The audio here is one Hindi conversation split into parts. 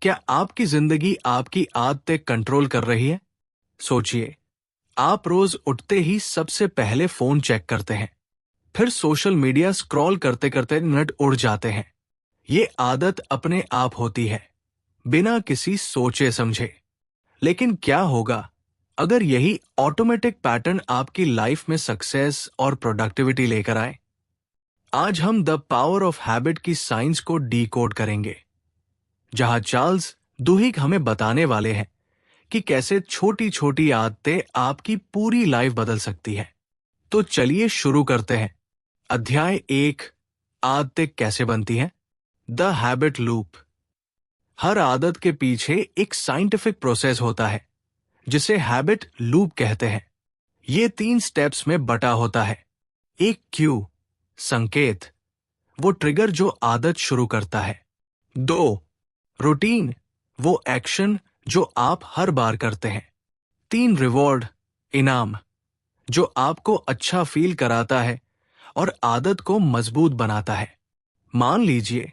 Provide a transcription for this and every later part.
क्या आपकी जिंदगी आपकी आदतें कंट्रोल कर रही है? सोचिए, आप रोज उठते ही सबसे पहले फोन चेक करते हैं, फिर सोशल मीडिया स्क्रॉल करते करते मिनट उड़ जाते हैं। ये आदत अपने आप होती है, बिना किसी सोचे समझे। लेकिन क्या होगा अगर यही ऑटोमेटिक पैटर्न आपकी लाइफ में सक्सेस और प्रोडक्टिविटी लेकर आए? आज हम द पावर ऑफ हैबिट की साइंस को डीकोड करेंगे, जहां चार्ल्स दुहिग हमें बताने वाले हैं कि कैसे छोटी छोटी आदतें आपकी पूरी लाइफ बदल सकती है। तो चलिए शुरू करते हैं। अध्याय 1, आदतें कैसे बनती हैं? The habit loop. हर आदत के पीछे एक साइंटिफिक प्रोसेस होता है, जिसे हैबिट लूप कहते हैं। ये 3 स्टेप्स में बटा होता है। एक क्यू, संकेत, वो ट्रिगर जो आदत शुरू करता है। 2, रूटीन, वो एक्शन जो आप हर बार करते हैं। 3, रिवॉर्ड, इनाम, जो आपको अच्छा फील कराता है और आदत को मजबूत बनाता है। मान लीजिए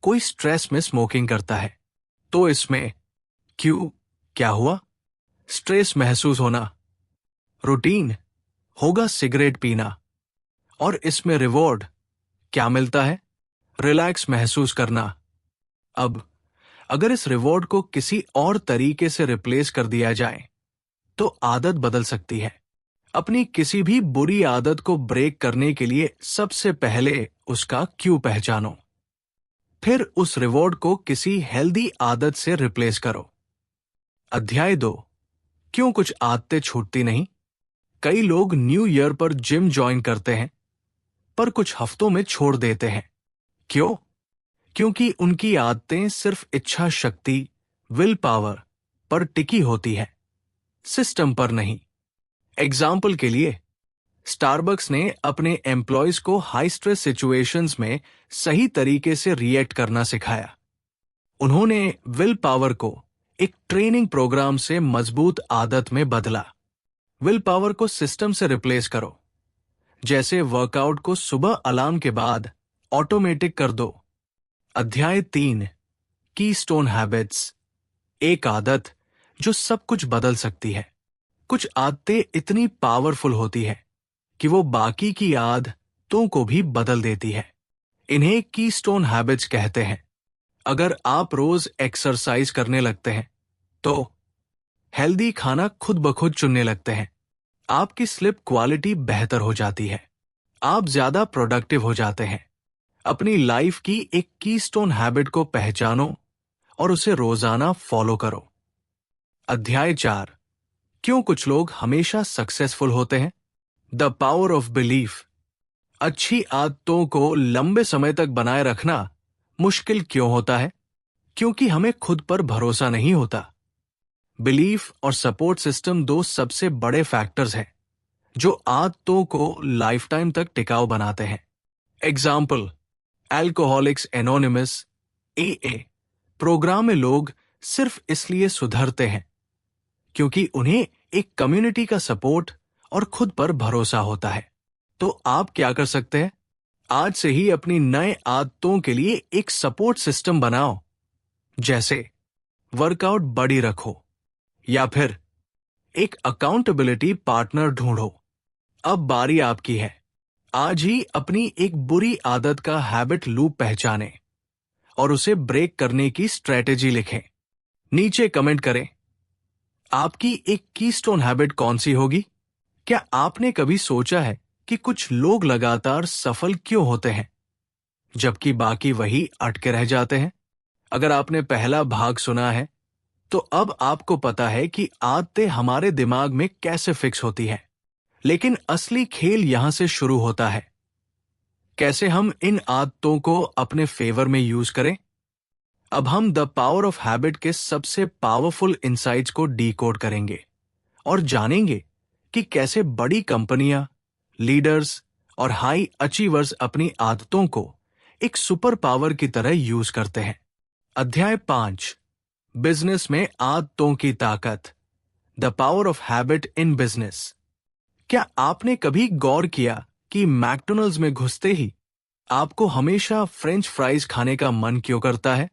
कोई स्ट्रेस में स्मोकिंग करता है, तो इसमें क्यू क्या हुआ? स्ट्रेस महसूस होना। रूटीन होगा सिगरेट पीना, और इसमें रिवॉर्ड क्या मिलता है? रिलैक्स महसूस करना। अब अगर इस रिवॉर्ड को किसी और तरीके से रिप्लेस कर दिया जाए, तो आदत बदल सकती है। अपनी किसी भी बुरी आदत को ब्रेक करने के लिए सबसे पहले उसका क्यू पहचानो, फिर उस रिवॉर्ड को किसी हेल्दी आदत से रिप्लेस करो। अध्याय 2, क्यों कुछ आदतें छूटती नहीं? कई लोग न्यू ईयर पर जिम ज्वाइन करते हैं, पर कुछ हफ्तों में छोड़ देते हैं। क्यों? क्योंकि उनकी आदतें सिर्फ इच्छा शक्ति, विल पावर पर टिकी होती है, सिस्टम पर नहीं। एग्जाम्पल के लिए, स्टारबक्स ने अपने एम्प्लॉयज को हाई स्ट्रेस सिचुएशंस में सही तरीके से रिएक्ट करना सिखाया। उन्होंने विल पावर को एक ट्रेनिंग प्रोग्राम से मजबूत आदत में बदला। विल पावर को सिस्टम से रिप्लेस करो, जैसे वर्कआउट को सुबह अलार्म के बाद ऑटोमेटिक कर दो। अध्याय 3, कीस्टोन हैबिट्स, एक आदत जो सब कुछ बदल सकती है। कुछ आदतें इतनी पावरफुल होती है कि वो बाकी की आदतों को भी बदल देती है। इन्हें कीस्टोन हैबिट्स कहते हैं। अगर आप रोज एक्सरसाइज करने लगते हैं, तो हेल्दी खाना खुद ब खुद चुनने लगते हैं, आपकी स्लीप क्वालिटी बेहतर हो जाती है, आप ज्यादा प्रोडक्टिव हो जाते हैं। अपनी लाइफ की एक कीस्टोन हैबिट को पहचानो और उसे रोजाना फॉलो करो। अध्याय 4, क्यों कुछ लोग हमेशा सक्सेसफुल होते हैं? The power of belief. अच्छी आदतों को लंबे समय तक बनाए रखना मुश्किल क्यों होता है? क्योंकि हमें खुद पर भरोसा नहीं होता। बिलीफ और सपोर्ट सिस्टम 2 सबसे बड़े फैक्टर्स हैं जो आदतों को लाइफ टाइम तक टिकाऊ बनाते हैं। एग्जाम्पल, एल्कोहलिक्स एनोनिमस एए प्रोग्राम में लोग सिर्फ इसलिए सुधरते हैं क्योंकि उन्हें एक कम्युनिटी का सपोर्ट और खुद पर भरोसा होता है। तो आप क्या कर सकते हैं? आज से ही अपनी नए आदतों के लिए एक सपोर्ट सिस्टम बनाओ, जैसे वर्कआउट बडी रखो, या फिर एक अकाउंटेबिलिटी पार्टनर ढूंढो। अब बारी आपकी है। आज ही अपनी एक बुरी आदत का हैबिट लूप पहचानें और उसे ब्रेक करने की स्ट्रेटेजी लिखें। नीचे कमेंट करें, आपकी एक कीस्टोन हैबिट कौन सी होगी? क्या आपने कभी सोचा है कि कुछ लोग लगातार सफल क्यों होते हैं, जबकि बाकी वही अटके रह जाते हैं? अगर आपने पहला भाग सुना है, तो अब आपको पता है कि आदतें हमारे दिमाग में कैसे फिक्स होती है। लेकिन असली खेल यहां से शुरू होता है। कैसे हम इन आदतों को अपने फेवर में यूज करें? अब हम द पावर ऑफ हैबिट के सबसे पावरफुल इनसाइट्स को डीकोड करेंगे और जानेंगे कि कैसे बड़ी कंपनियां, लीडर्स और हाई अचीवर्स अपनी आदतों को एक सुपर पावर की तरह यूज करते हैं। अध्याय 5, बिजनेस में आदतों की ताकत, the power of habit in business. क्या आपने कभी गौर किया कि मैकडॉनल्ड्स में घुसते ही आपको हमेशा फ्रेंच फ्राइज खाने का मन क्यों करता है?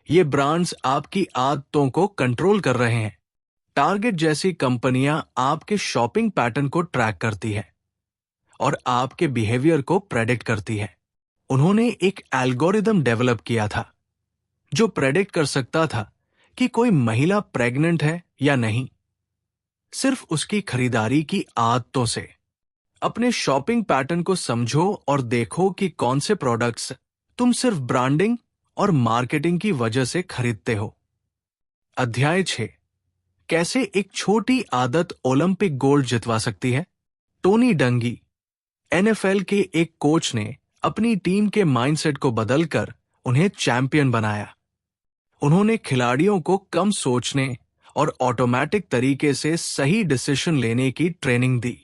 ये ब्रांड्स आपकी आदतों को कंट्रोल कर रहे हैं। टारगेट जैसी कंपनियां आपके शॉपिंग पैटर्न को ट्रैक करती है और आपके बिहेवियर को प्रेडिक्ट करती है। उन्होंने एक एल्गोरिदम डेवलप किया था जो प्रेडिक्ट कर सकता था कि कोई महिला प्रेग्नेंट है या नहीं, सिर्फ उसकी खरीदारी की आदतों से। अपने शॉपिंग पैटर्न को समझो और देखो कि कौन से प्रोडक्ट्स तुम सिर्फ ब्रांडिंग और मार्केटिंग की वजह से खरीदते हो। अध्याय 6, कैसे एक छोटी आदत ओलंपिक गोल्ड जितवा सकती है। टोनी डंगी, एनएफएल के एक कोच ने अपनी टीम के माइंडसेट को बदलकर उन्हें चैंपियन बनाया। उन्होंने खिलाड़ियों को कम सोचने और ऑटोमेटिक तरीके से सही डिसीजन लेने की ट्रेनिंग दी।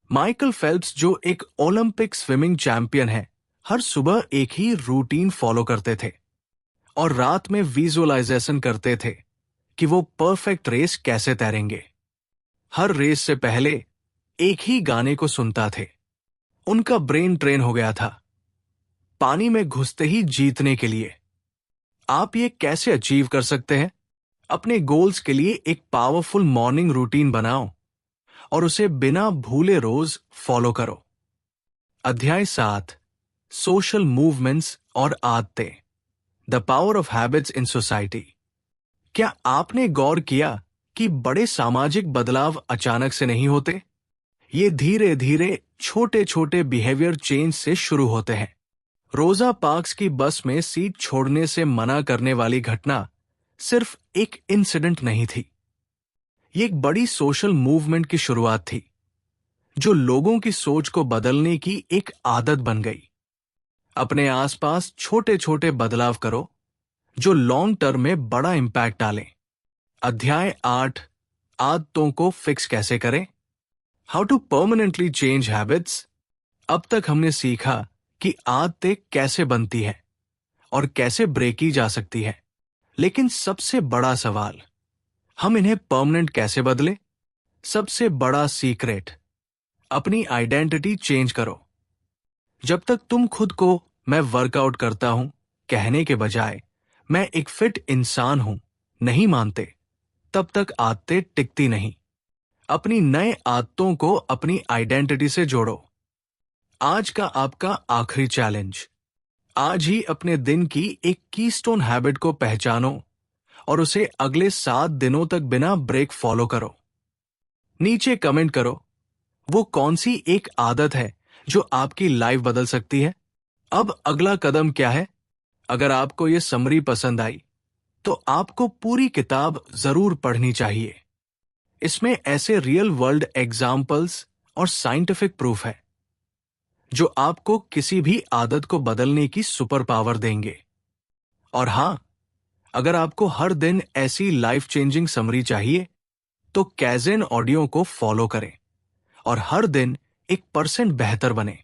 माइकल फेल्प्स, जो एक ओलंपिक स्विमिंग चैंपियन है, हर सुबह एक ही रूटीन फॉलो करते थे और रात में विजुअलाइजेशन करते थे कि वो परफेक्ट रेस कैसे तैरेंगे। हर रेस से पहले एक ही गाने को सुनता थे। उनका ब्रेन ट्रेन हो गया था पानी में घुसते ही जीतने के लिए। आप ये कैसे अचीव कर सकते हैं? अपने गोल्स के लिए एक पावरफुल मॉर्निंग रूटीन बनाओ और उसे बिना भूले रोज फॉलो करो। अध्याय 7, सोशल मूवमेंट्स और आदतें, the power of habits in society. क्या आपने गौर किया कि बड़े सामाजिक बदलाव अचानक से नहीं होते? ये धीरे धीरे छोटे छोटे बिहेवियर चेंज से शुरू होते हैं। रोजा पार्क्स की बस में सीट छोड़ने से मना करने वाली घटना सिर्फ एक इंसिडेंट नहीं थी। ये एक बड़ी सोशल मूवमेंट की शुरुआत थी जो लोगों की सोच को बदलने की एक आदत बन गई। अपने आसपास छोटे छोटे बदलाव करो जो लॉन्ग टर्म में बड़ा इंपैक्ट डालें। अध्याय 8, आदतों को फिक्स कैसे करें, how to permanently change habits. अब तक हमने सीखा कि आदतें कैसे बनती है और कैसे ब्रेक की जा सकती है, लेकिन सबसे बड़ा सवाल, हम इन्हें परमानेंट कैसे बदलें? सबसे बड़ा सीक्रेट, अपनी आइडेंटिटी चेंज करो। जब तक तुम खुद को मैं वर्कआउट करता हूं कहने के बजाय मैं एक फिट इंसान हूं नहीं मानते, तब तक आदतें टिकती नहीं। अपनी नए आदतों को अपनी आइडेंटिटी से जोड़ो। आज का आपका आखिरी चैलेंज, आज ही अपने दिन की एक कीस्टोन हैबिट को पहचानो और उसे अगले 7 दिनों तक बिना ब्रेक फॉलो करो। नीचे कमेंट करो वो कौन सी एक आदत है जो आपकी लाइफ बदल सकती है। अब अगला कदम क्या है? अगर आपको ये समरी पसंद आई तो आपको पूरी किताब जरूर पढ़नी चाहिए। इसमें ऐसे रियल वर्ल्ड एग्जाम्पल्स और साइंटिफिक प्रूफ है जो आपको किसी भी आदत को बदलने की सुपर पावर देंगे। और हां, अगर आपको हर दिन ऐसी लाइफ चेंजिंग समरी चाहिए तो कैज़ेन ऑडियो को फॉलो करें और हर दिन 1% बेहतर बने।